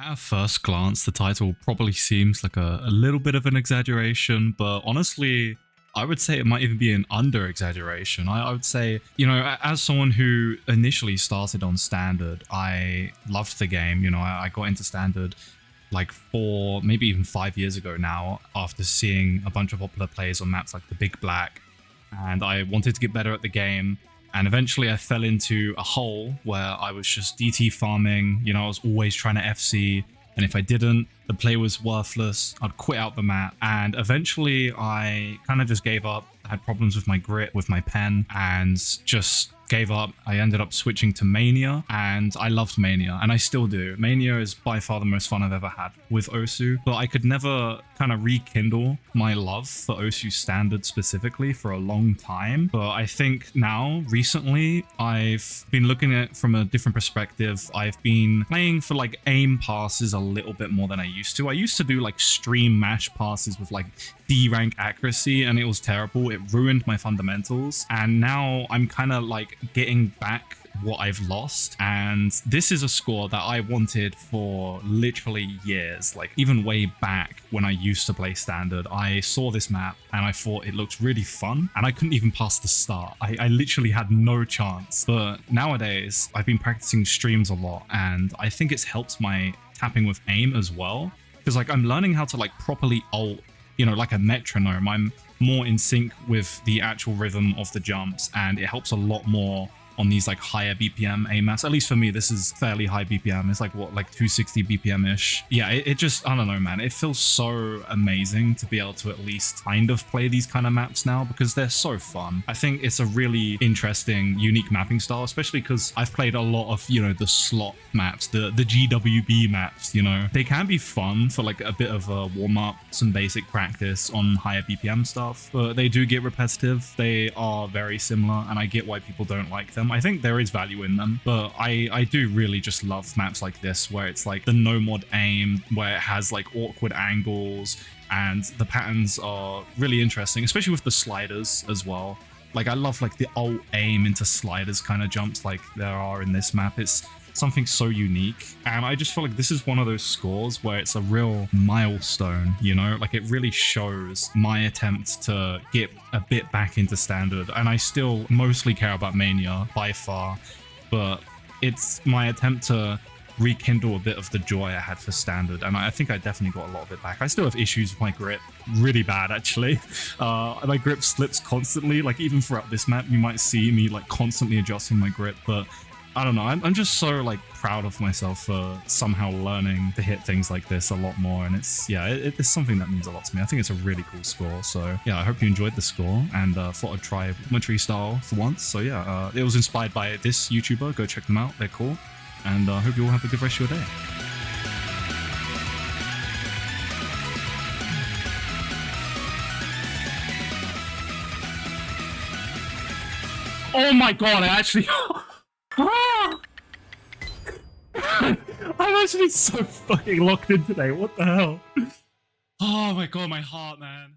At a first glance, the title probably seems like a little bit of an exaggeration, but honestly, I would say it might even be an under-exaggeration. I would say, you know, as someone who initially started on Standard, I loved the game. You know, I got into Standard like 4, maybe even 5 years ago now, after seeing a bunch of popular plays on maps like the Big Black, and I wanted to get better at the game. And eventually I fell into a hole where I was just DT farming. You know, I was always trying to FC, and if I didn't, the play was worthless. I'd quit out the map, and eventually I kind of just gave up. I had problems with my grit, with my pen, and just gave up. I ended up switching to Mania, and I loved Mania, and I still do. Mania is by far the most fun I've ever had with Osu, but I could never kind of rekindle my love for Osu Standard specifically for a long time. But I think now, recently, I've been looking at it from a different perspective. I've been playing for like aim passes a little bit more than I used to. I used to do like stream mash passes with like D rank accuracy, and it was terrible. It ruined my fundamentals, and now I'm kind of like getting back what I've lost, and this is a score that I wanted for literally years. Like even way back when I used to play Standard, I saw this map and I thought it looked really fun, and I couldn't even pass the start. I literally had no chance. But nowadays I've been practicing streams a lot, and I think it's helped my tapping with aim as well, because like I'm learning how to like properly ult, you know, like a metronome. I'm more in sync with the actual rhythm of the jumps, and it helps a lot more on these like higher BPM aim maps. At least for me, this is fairly high BPM. It's like what, like 260 BPM ish. Yeah, it just, I don't know, man. It feels so amazing to be able to at least kind of play these kind of maps now, because they're so fun. I think it's a really interesting, unique mapping style, especially because I've played a lot of, you know, the slot maps, the GWB maps. You know, they can be fun for like a bit of a warm up, some basic practice on higher BPM stuff, but they do get repetitive. They are very similar, and I get why people don't like them. I think there is value in them, but I do really just love maps like this, where it's like the no mod aim, where it has like awkward angles, and the patterns are really interesting, especially with the sliders as well. Like I love like the alt aim into sliders kind of jumps like there are in this map. It's something so unique, and I just feel like this is one of those scores where it's a real milestone, you know, like it really shows my attempt to get a bit back into Standard. And I still mostly care about Mania by far, but it's my attempt to rekindle a bit of the joy I had for Standard, and I think I definitely got a lot of it back. I still have issues with my grip, really bad actually. My grip slips constantly. Like even throughout this map, you might see me like constantly adjusting my grip, but I don't know, I'm just so like proud of myself for somehow learning to hit things like this a lot more, and it's, yeah, it's something that means a lot to me. I think it's a really cool score, so yeah, I hope you enjoyed the score, and thought I'd try Monterey style for once. So yeah, it was inspired by this YouTuber. Go check them out, they're cool, and I hope you all have a good rest of your day. Oh my god, I actually... I'm actually so fucking locked in today. What the hell? Oh my god, my heart, man.